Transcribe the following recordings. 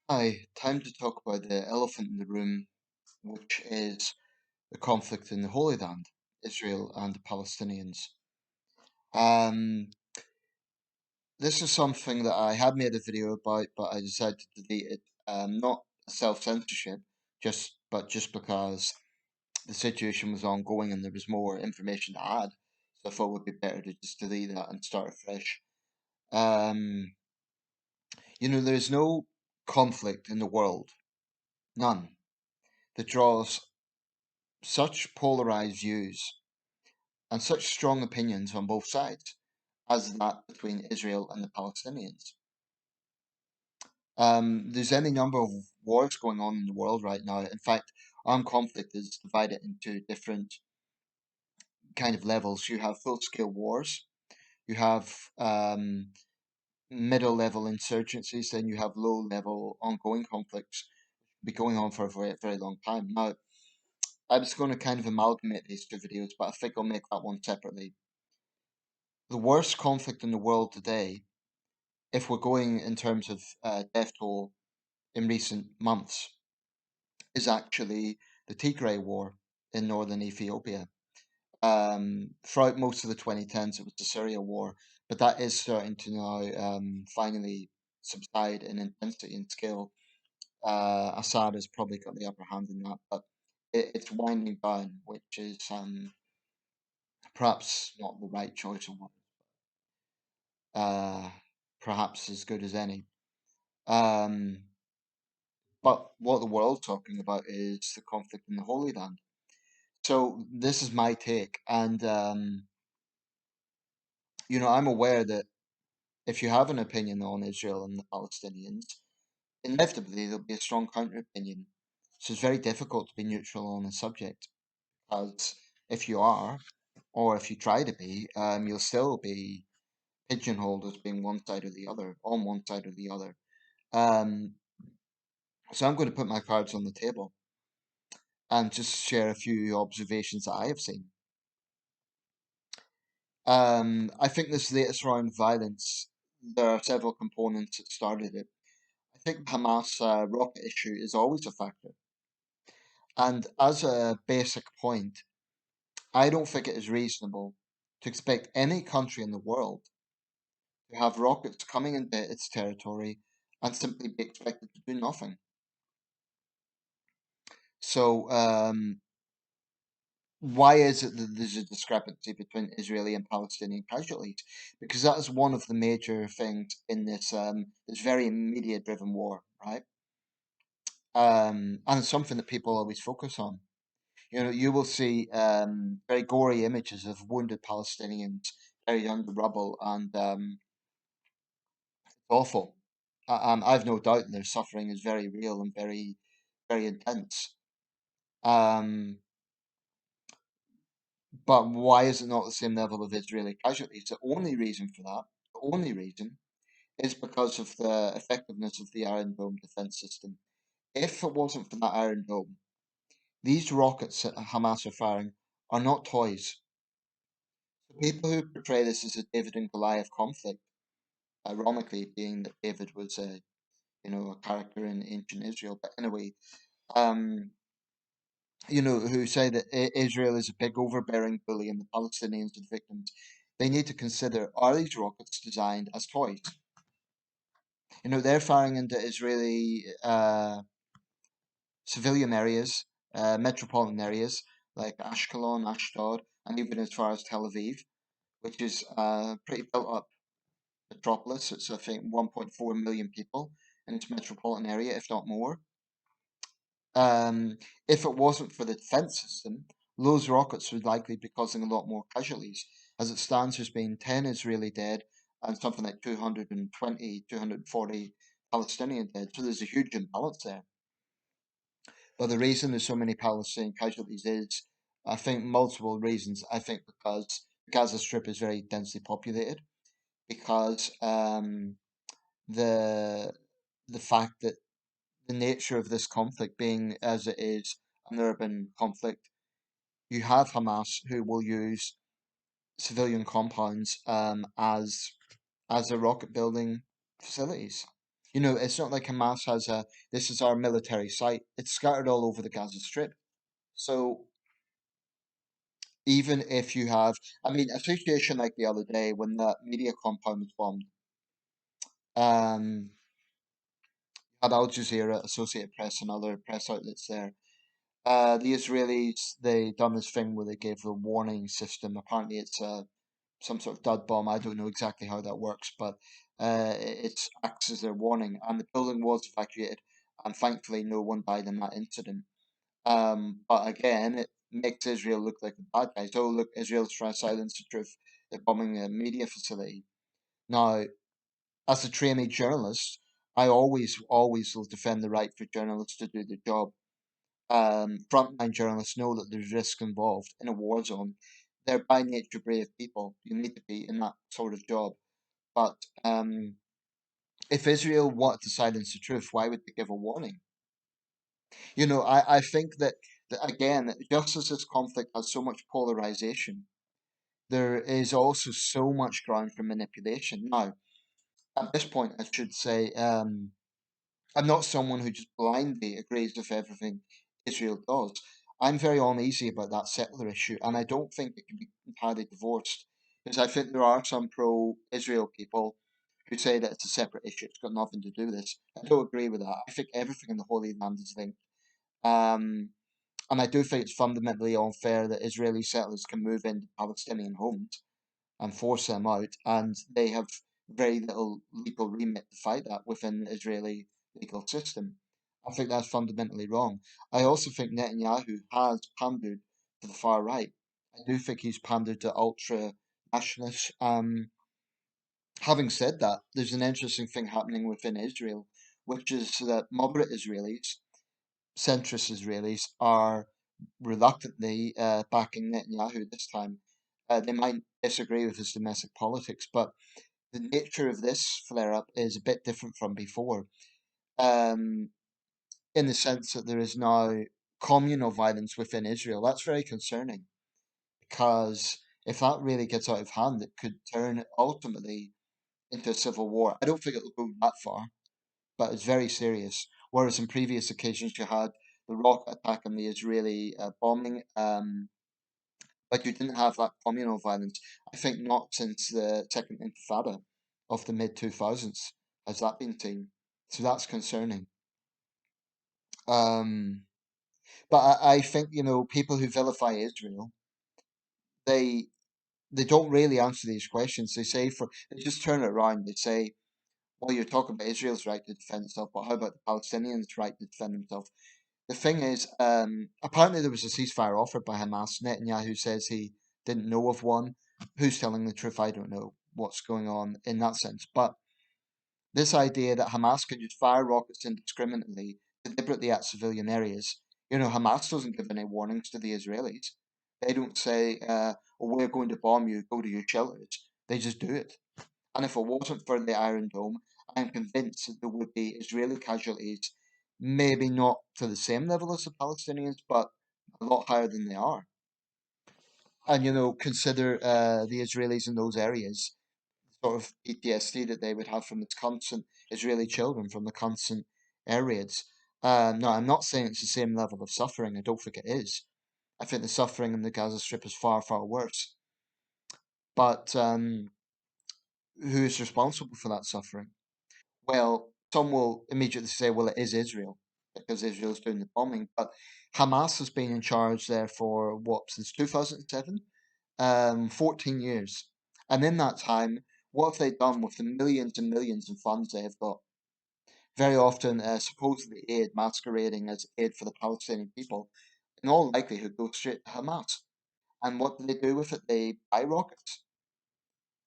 Hi, time to talk about the elephant in the room, which is the conflict in the Holy Land, Israel and the Palestinians. Um, this is something that I had made a video about, but I decided to delete it. Not self-censorship, just because the situation was ongoing and there was more information to add. So I thought it would be better to just delete that and start afresh. Um, there's no conflict in the world, none, that draws such polarized views and such strong opinions on both sides as that between Israel and the Palestinians. There's any number of wars going on in the world right now. In fact, armed conflict is divided into different kind of levels. You have full-scale wars, you have middle-level insurgencies, then you have low-level ongoing conflicts be going on for a very, very long time. Now, I was going to kind of amalgamate these two videos, but I think I'll make that one separately. The worst conflict in the world today, if we're going in terms of death toll in recent months, is actually the Tigray War in northern Ethiopia. Throughout most of the 2010s, it was the Syria War, but that is starting to now finally subside in intensity and scale. Assad has probably got the upper hand in that, but it's winding down, which is perhaps not the right choice of word, uh, perhaps as good as any. Um, But what the world's talking about is the conflict in the Holy Land. So this is my take, and I'm aware that if you have an opinion on Israel and the Palestinians, inevitably there'll be a strong counter opinion. So it's very difficult to be neutral on a subject, because if you are, or if you try to be, you'll still be pigeonholed as being one side or the other, on one side or the other. Um, so I'm going to put my cards on the table and just share a few observations that I have seen. I think this latest round of violence, there are several components that started it. I think Hamas rocket issue is always a factor. And as a basic point, I don't think it is reasonable to expect any country in the world to have rockets coming into its territory and simply be expected to do nothing. So, why is it that there's a discrepancy between Israeli and Palestinian casualties? Because that is one of the major things in this very media-driven war, right? And it's something that people always focus on. You will see very gory images of wounded Palestinians buried under rubble, and it's awful. I've no doubt their suffering is very real and very, very intense. Um, But why is it not the same level of Israeli casualties? The only reason for that, the only reason, is because of the effectiveness of the Iron Dome defense system. If it wasn't for that Iron Dome, these rockets that Hamas are firing are not toys. The people who portray this as a David and Goliath conflict, ironically, being that David was a character in ancient Israel, but anyway, um, who say that Israel is a big overbearing bully and the Palestinians are the victims, they need to consider, are these rockets designed as toys? They're firing into Israeli civilian areas, metropolitan areas like Ashkelon, Ashdod, and even as far as Tel Aviv, which is a pretty built up metropolis. It's, I think, 1.4 million people in its metropolitan area, if not more. Um, if it wasn't for the defense system, those rockets would likely be causing a lot more casualties. As it stands, there's been 10 Israeli dead and something like 220, 240 Palestinian dead. So there's a huge imbalance there. But the reason there's so many Palestinian casualties is, I think, multiple reasons. I think because the Gaza Strip is very densely populated, because the the fact that the nature of this conflict being as it is an urban conflict, you have Hamas who will use civilian compounds as their rocket building facilities. You know, it's not like Hamas has a, this is our military site. It's scattered all over the Gaza Strip. So even if you have, I mean, a situation like the other day when that media compound was bombed, um, had Al Jazeera, Associated Press, and other press outlets there. The Israelis, they done this thing where they gave a warning system. Apparently, it's some sort of dud bomb. I don't know exactly how that works, but it acts as their warning. And the building was evacuated, and thankfully, no one died in that incident. But again, it makes Israel look like the bad guys. Oh, look, Israel's trying to silence the truth. They're bombing a media facility. Now, as a trainee journalist, I always will defend the right for journalists to do their job. Frontline journalists know that there's risk involved in a war zone. They're by nature brave people. You need to be in that sort of job. But if Israel wanted to silence the truth, why would they give a warning? You know, I think that again, just as this conflict has so much polarization, there is also so much ground for manipulation. Now, at this point, I should say, I'm not someone who just blindly agrees with everything Israel does. I'm very uneasy about that settler issue, and I don't think it can be entirely divorced because I think there are some pro-Israel people who say that it's a separate issue. It's got nothing to do with this. I don't agree with that. I think everything in the Holy Land is linked. Um, and I do think it's fundamentally unfair that Israeli settlers can move into Palestinian homes and force them out, and they have very little legal remit to fight that within the Israeli legal system. I think that's fundamentally wrong. I also think Netanyahu has pandered to the far right. I do think he's pandered to ultra nationalists. Having said that, there's an interesting thing happening within Israel, which is that moderate Israelis, centrist Israelis, are reluctantly backing Netanyahu this time. They might disagree with his domestic politics, but the nature of this flare up is a bit different from before, um, in the sense that there is now communal violence within Israel. That's very concerning because if that really gets out of hand, it could turn ultimately into a civil war. I don't think it'll go that far, but it's very serious. Whereas in previous occasions, you had the rocket attack and the Israeli bombing. But you didn't have that communal violence. I think not since the Second Intifada of the mid 2000s has that been seen. So that's concerning. Um, but I think people who vilify Israel, they they don't really answer these questions. They just turn it around. They say, well, you're talking about Israel's right to defend itself, but how about the Palestinians' right to defend themselves? The thing is, apparently there was a ceasefire offered by Hamas. Netanyahu says he didn't know of one. Who's telling the truth? I don't know what's going on in that sense. But this idea that Hamas can just fire rockets indiscriminately, deliberately at civilian areas, Hamas doesn't give any warnings to the Israelis. They don't say, oh, we're going to bomb you, go to your shelters. They just do it. And if it wasn't for the Iron Dome, I'm convinced that there would be Israeli casualties, maybe not to the same level as the Palestinians, but a lot higher than they are. And consider the Israelis in those areas, sort of PTSD that they would have from the constant Israeli children from the constant air raids. No, I'm not saying it's the same level of suffering. I don't think it is. I think the suffering in the Gaza Strip is far, far worse. But who is responsible for that suffering? Well, some will immediately say, well, it is Israel because Israel's doing the bombing. But Hamas has been in charge there for what, since 2007? 14 years. And in that time, what have they done with the millions and millions of funds they have got? Very often, supposedly aid masquerading as aid for the Palestinian people, in all likelihood, goes straight to Hamas. And what do they do with it? They buy rockets.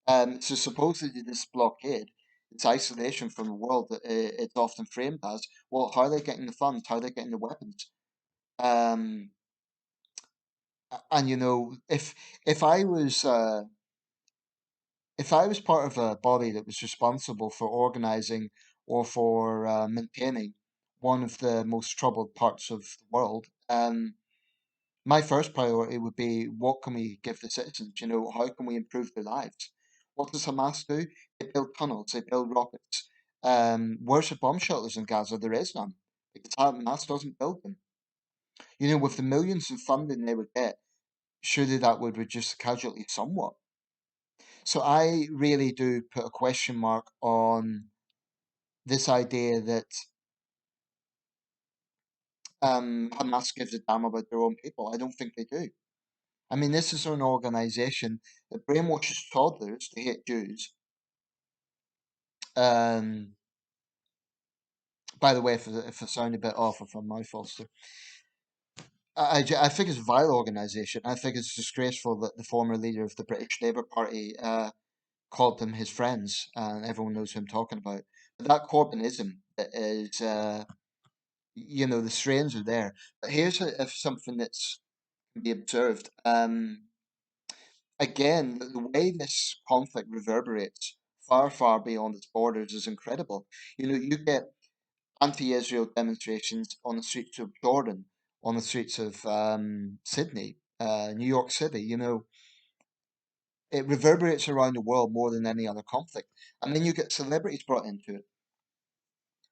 So supposedly this blockade, its isolation from the world, it's often framed as, well, how are they getting the funds? How are they getting the weapons? Um, and if I was part of a body that was responsible for organizing or for maintaining one of the most troubled parts of the world, my first priority would be what can we give the citizens? How can we improve their lives? What does Hamas do? They build tunnels, they build rockets, Where's the bomb shelters in Gaza? There is none because Hamas doesn't build them. You know, with the millions of funding they would get, surely that would reduce the casualties somewhat. So I really do put a question mark on this idea that Hamas gives a damn about their own people. I don't think they do. I mean, this is an organization that brainwashes toddlers to hate Jews. Um, by the way, if I sound a bit off, if I'm my Foster, I think it's a vile organization. I think it's disgraceful that the former leader of the British Labour Party called them his friends, and everyone knows who I'm talking about. But that Corbynism that is, you know, the strains are there. But here's if something that's can be observed. Again, the way this conflict reverberates far, far beyond its borders is incredible. You know, you get anti-Israel demonstrations on the streets of Jordan, on the streets of Sydney, New York City. You know, it reverberates around the world more than any other conflict. And then you get celebrities brought into it.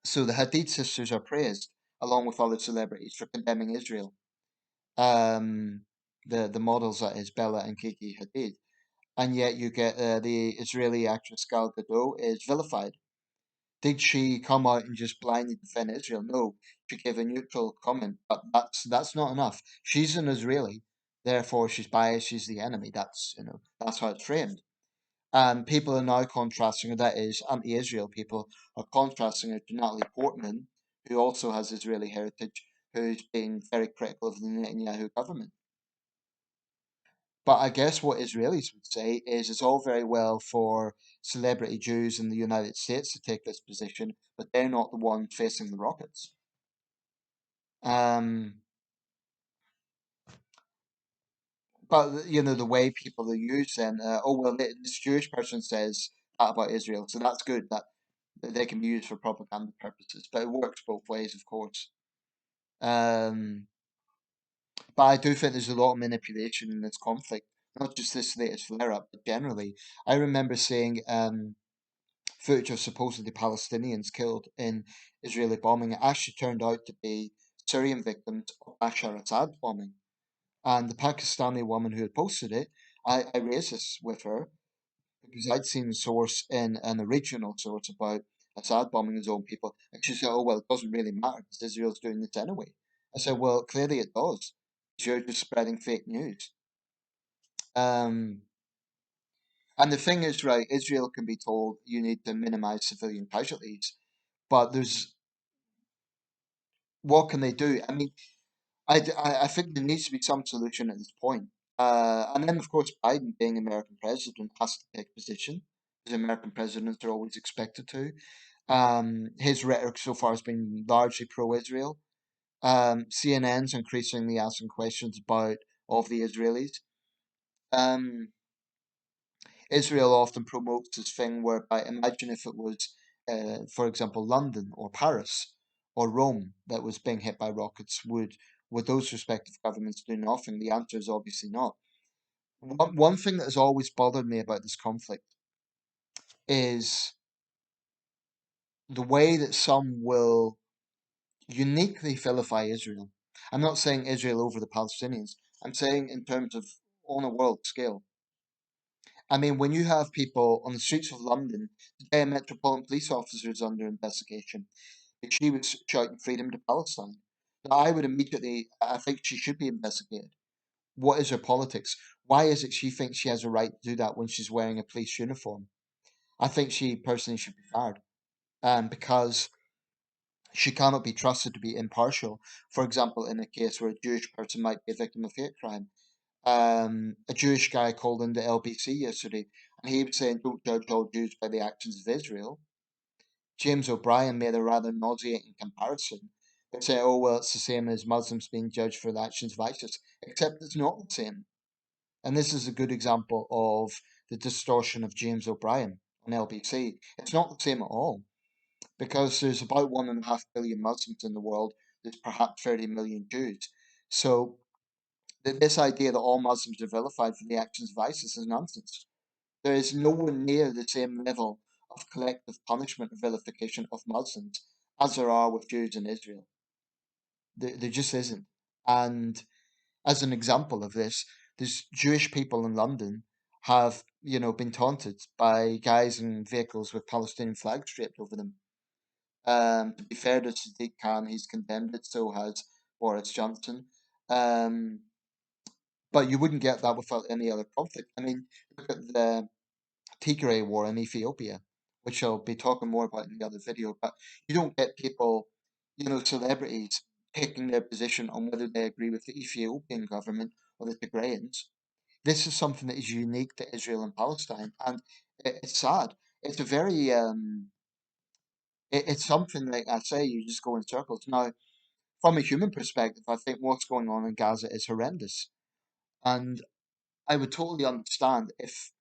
So the Hadid sisters are praised, along with other celebrities, for condemning Israel. Um, the models, that is Bella and Kiki Hadid. And yet you get the Israeli actress Gal Gadot is vilified. Did she come out and just blindly defend Israel? No, she gave a neutral comment, but that's not enough. She's an Israeli, therefore she's biased. She's the enemy. That's that's how it's framed. And people are now contrasting her. That is, anti-Israel people are contrasting her to Natalie Portman, who also has Israeli heritage, who's being very critical of the Netanyahu government. But I guess what Israelis would say is it's all very well for celebrity Jews in the United States to take this position, but they're not the ones facing the rockets. Um, but you know the way people are used, then oh well, this Jewish person says that about Israel, so that's good. That they can be used for propaganda purposes, but it works both ways, of course. Um, but I do think there's a lot of manipulation in this conflict, not just this latest flare up, but generally. I remember seeing footage of supposedly Palestinians killed in Israeli bombing. It actually turned out to be Syrian victims of Bashar Assad bombing. And the Pakistani woman who had posted it, I raised this with her because I'd seen a source in an original source about Assad bombing his own people. And she said, oh, well, it doesn't really matter because Israel's doing this anyway. I said, well, clearly it does. You're just spreading fake news. Um, and the thing is, right, Israel can be told you need to minimize civilian casualties, but there's what can they do? I mean, I think there needs to be some solution at this point. And then, of course, Biden, being American president, has to take position, because American presidents are always expected to. His rhetoric so far has been largely pro-Israel. CNN's increasingly asking questions about of the Israelis. Um, Israel often promotes this thing whereby imagine if it was, for example, London or Paris or Rome that was being hit by rockets, would those respective governments do nothing? The answer is obviously not. One thing that has always bothered me about this conflict is the way that some will uniquely vilify Israel. I'm not saying Israel over the Palestinians. I'm saying in terms of on a world scale. I mean, when you have people on the streets of London, today a Metropolitan Police officer is under investigation. She was shouting freedom to Palestine. Now, I would immediately, I think she should be investigated. What is her politics? Why is it she thinks she has a right to do that when she's wearing a police uniform? I think she personally should be fired because she cannot be trusted to be impartial. For example, in a case where a Jewish person might be a victim of hate crime, a Jewish guy called into LBC yesterday, and he was saying, "Don't judge all Jews by the actions of Israel." James O'Brien made a rather nauseating comparison. They say, "Oh well, it's the same as Muslims being judged for the actions of ISIS," except it's not the same. And this is a good example of the distortion of James O'Brien on LBC. It's not the same at all because there's about 1.5 billion Muslims in the world. There's perhaps 30 million Jews. So this idea that all Muslims are vilified for the actions of ISIS is nonsense. There is nowhere near the same level of collective punishment or vilification of Muslims as there are with Jews in Israel. There just isn't. And as an example of this, there's Jewish people in London have, been taunted by guys in vehicles with Palestinian flags draped over them. To be fair to Sadiq Khan, he's condemned it, so has Boris Johnson. Um, but you wouldn't get that without any other conflict. I mean, look at the Tigray war in Ethiopia, which I'll be talking more about in the other video. But you don't get people, celebrities taking their position on whether they agree with the Ethiopian government or the Tigrayans. This is something that is unique to Israel and Palestine, and it's sad. It's a very, it's something like I say, you just go in circles. Now, from a human perspective, I think what's going on in Gaza is horrendous, and I would totally understand if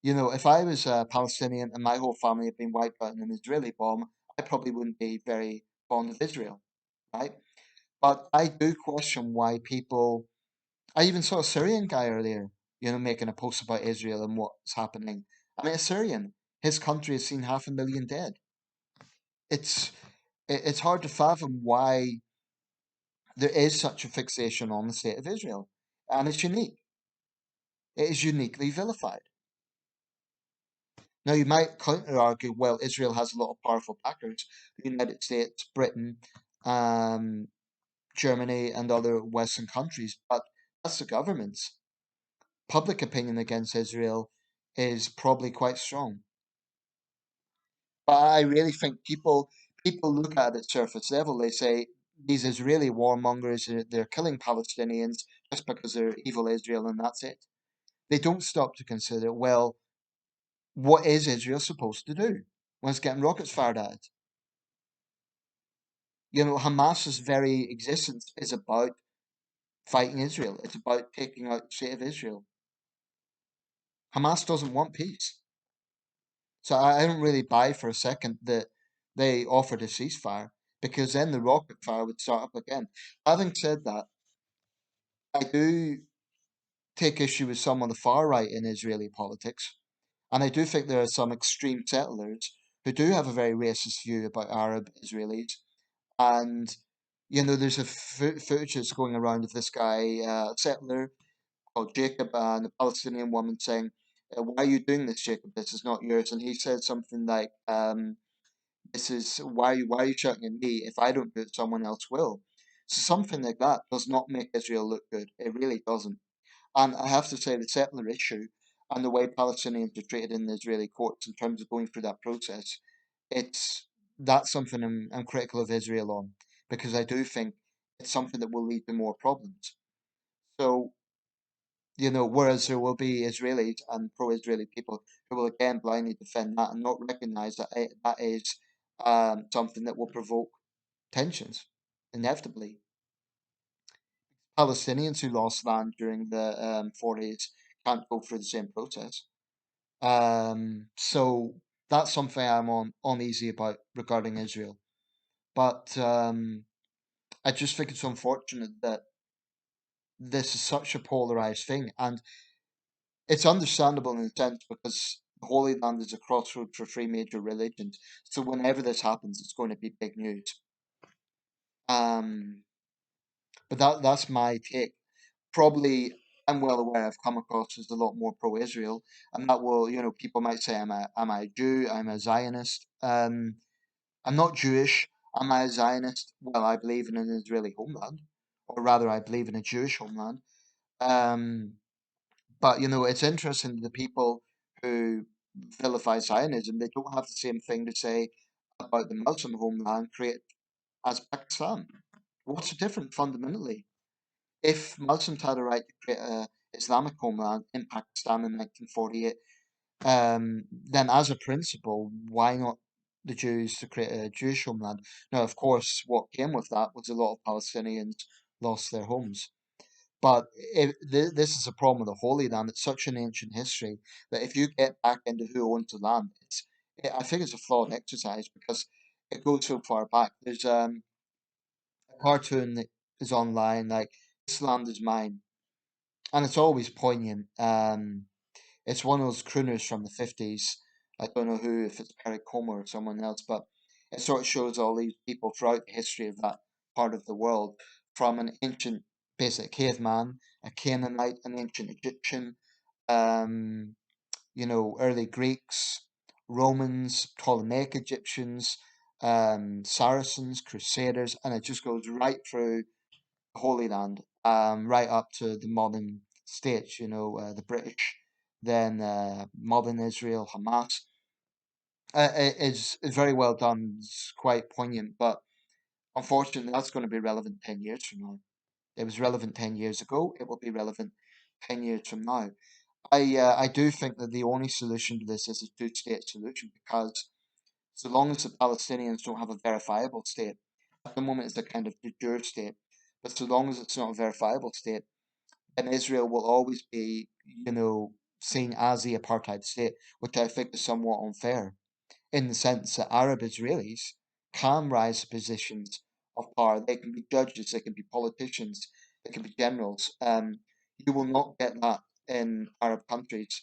if I was a Palestinian and my whole family had been wiped out in an Israeli bomb, I probably wouldn't be very fond of Israel, right? But I do question why people. I even saw a Syrian guy earlier, making a post about Israel and what's happening. I mean, a Syrian, his country has seen 500,000 dead. It's it's hard to fathom why there is such a fixation on the state of Israel, and it's unique. It is uniquely vilified. Now, you might counter argue, well, Israel has a lot of powerful backers, the United States, Britain, um, Germany, and other Western countries, but that's the governments. Public opinion against Israel is probably quite strong. But I really think people look at it at surface level. They say these Israeli warmongers they're killing Palestinians just because they're evil Israel, and that's it. They don't stop to consider, well, what is Israel supposed to do when it's getting rockets fired at it? Hamas's very existence is about fighting Israel. It's about taking out the state of Israel. Hamas doesn't want peace. So I don't really buy for a second that they offered a ceasefire because then the rocket fire would start up again. Having said that, I do take issue with some on the far right in Israeli politics. And I do think there are some extreme settlers who do have a very racist view about Arab Israelis. And, there's a footage that's going around of this guy, settler called Jacob, and a Palestinian woman saying, "Why are you doing this, Jacob? This is not yours." And he said something like, "This is why are you shouting at me? If I don't do it, someone else will." So something like that does not make Israel look good. It really doesn't. And I have to say, the settler issue and the way Palestinians are treated in the Israeli courts in terms of going through that process, it's that's something I'm critical of Israel on because I do think it's something that will lead to more problems. So, whereas there will be Israelis and pro-Israeli people who will again blindly defend that and not recognize that that is something that will provoke tensions inevitably. Palestinians who lost land during the 40s can't go through the same process. So that's something I'm uneasy about regarding Israel. But I just think it's unfortunate that this is such a polarized thing, and it's understandable in a sense because the Holy Land is a crossroad for three major religions. So whenever this happens, it's going to be big news. Um, but that's my take. Probably I'm well aware I've come across as a lot more pro-Israel, and that will, people might say am I a Jew? I'm a Zionist. I'm not Jewish. Am I a Zionist? Well, I believe in an Israeli homeland, or rather, I believe in a Jewish homeland. Um, but it's interesting the people who vilify Zionism, they don't have the same thing to say about the Muslim homeland created as Pakistan. What's the difference fundamentally? If Muslims had a right to create a Islamic homeland in Pakistan in 1948, then as a principle, why not the Jews to create a Jewish homeland? Now, of course, what came with that was a lot of Palestinians lost their homes. But this is a problem with the Holy Land. It's such an ancient history that if you get back into who owns the land, I think it's a flawed exercise because it goes so far back. There's a cartoon that is online like "This land is mine," and it's always poignant. It's one of those crooners from the 50s, I don't know who, if it's Perry Como or someone else, but it sort of shows all these people throughout the history of that part of the world, from an ancient basic caveman, a Canaanite, an ancient Egyptian, um, early Greeks, Romans, Ptolemaic Egyptians, Saracens, Crusaders, and it just goes right through the Holy Land, right up to the modern states, the British, then modern Israel, Hamas. It's very well done. It's quite poignant, but unfortunately, that's going to be relevant 10 years from now. It was relevant 10 years ago. It will be relevant 10 years from now. I do think that the only solution to this is a two-state solution, because so long as the Palestinians don't have a verifiable state, at the moment it's a kind of de jure state, but so long as it's not a verifiable state, then Israel will always be, seen as the apartheid state, which I think is somewhat unfair, in the sense that Arab Israelis can rise to positions of power. They can be judges, they can be politicians, they can be generals. You will not get that in Arab countries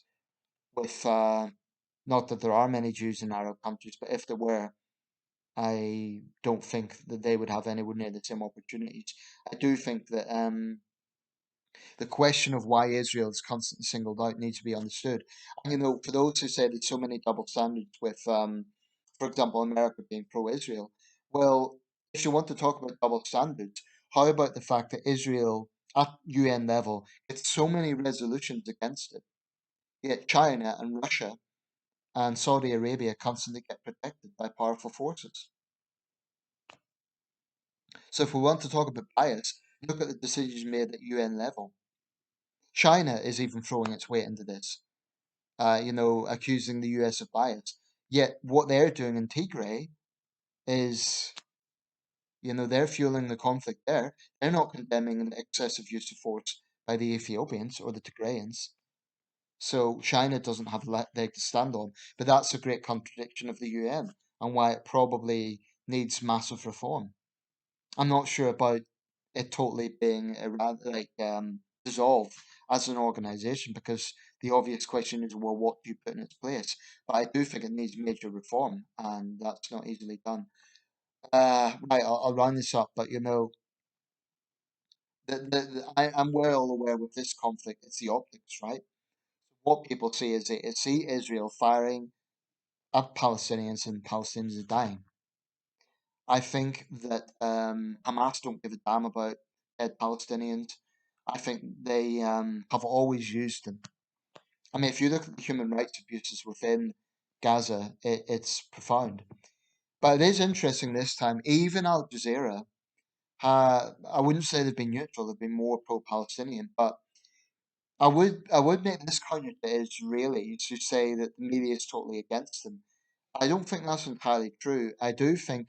with, not that there are many Jews in Arab countries, but if there were, I don't think that they would have anywhere near the same opportunities. I do think that the question of why Israel is constantly singled out needs to be understood. And for those who say there's so many double standards with, for example, America being pro-Israel, well, if you want to talk about double standards, how about the fact that Israel at UN level gets so many resolutions against it, yet China and Russia and Saudi Arabia constantly get protected by powerful forces? So if we want to talk about bias, look at the decisions made at UN level. China is even throwing its weight into this, accusing the US of bias. Yet what they're doing in Tigray is, they're fueling the conflict there. They're not condemning the excessive use of force by the Ethiopians or the Tigrayans. So China doesn't have a leg to stand on. But that's a great contradiction of the UN and why it probably needs massive reform. I'm not sure about it totally being dissolved as an organization, because the obvious question is, well, what do you put in its place? But I do think it needs major reform, and that's not easily done. Right, I'll round this up, but I'm well aware with this conflict, it's the optics, right? What people see is they see Israel firing at Palestinians and Palestinians are dying. I think that Hamas don't give a damn about dead Palestinians. I think they have always used them. I mean, if you look at the human rights abuses within Gaza, it's profound. But it is interesting this time. Even Al Jazeera, I wouldn't say they've been neutral; they've been more pro-Palestinian. But I would make this counter to Israelis who say that the media is totally against them. I don't think that's entirely true. I do think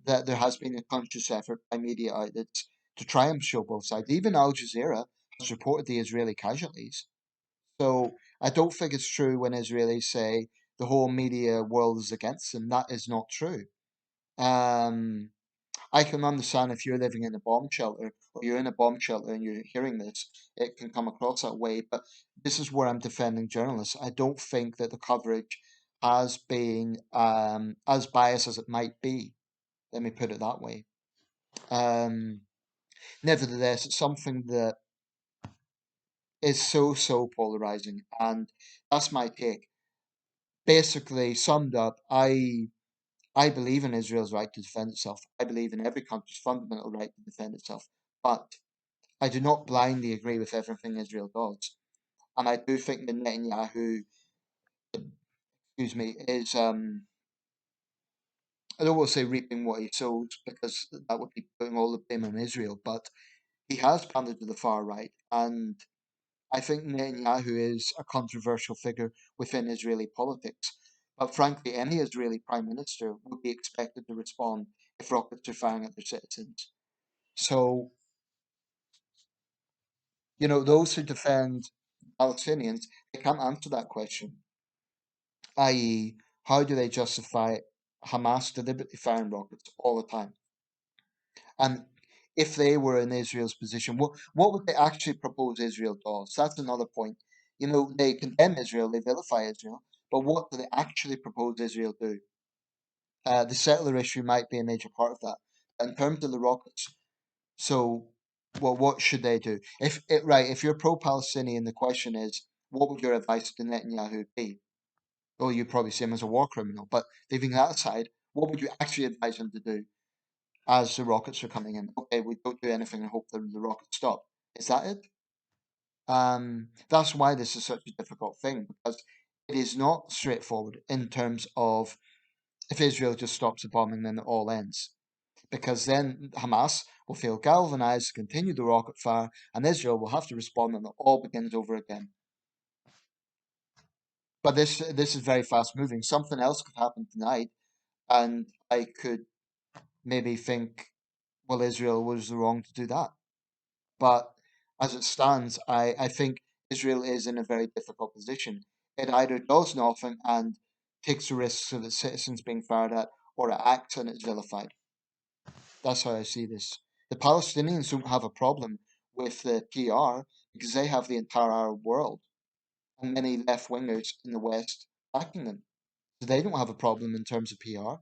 that there has been a conscious effort by media outlets to try and show both sides. Even Al Jazeera has reported the Israeli casualties. So I don't think it's true when Israelis say the whole media world is against them. That is not true. Um, I can understand if you're living in a bomb shelter or you're in a bomb shelter and you're hearing this, it can come across that way. But this is where I'm defending journalists. I don't think that the coverage has been as biased as it might be. Let me put it that way. Um, Nevertheless, it's something that is so polarizing, and that's my take. Basically, summed up, I believe in Israel's right to defend itself. I believe in every country's fundamental right to defend itself. But I do not blindly agree with everything Israel does. And I do think that Netanyahu, excuse me, is, I don't want to say reaping what he sows, because that would be putting all the blame on Israel, but he has pandered to the far right. And I think Netanyahu is a controversial figure within Israeli politics. But frankly, any Israeli prime minister would be expected to respond if rockets are firing at their citizens. So, those who defend Palestinians, they can't answer that question, i.e., how do they justify Hamas deliberately firing rockets all the time? And if they were in Israel's position, what would they actually propose Israel does? That's another point. They condemn Israel, they vilify Israel, But what do they actually propose Israel do? The settler issue might be a major part of that. In terms of the rockets, so well, what should they do? If you're pro-Palestinian, the question is, what would your advice to Netanyahu be? Well, you'd probably see him as a war criminal. But leaving that aside, what would you actually advise him to do as the rockets are coming in? Okay, we don't do anything and hope that the rockets stop. Is that it? That's why this is such a difficult thing, because it is not straightforward in terms of if Israel just stops the bombing, then it all ends. Because then Hamas will feel galvanized to continue the rocket fire, and Israel will have to respond, and it all begins over again. But this is very fast moving. Something else could happen tonight, and I could maybe think, well, Israel was wrong to do that. But as it stands, I think Israel is in a very difficult position. It either does nothing and takes the risks of its citizens being fired at, or it acts and it's vilified. That's how I see this. The Palestinians don't have a problem with the PR because they have the entire Arab world and many left wingers in the West backing them. So they don't have a problem in terms of PR.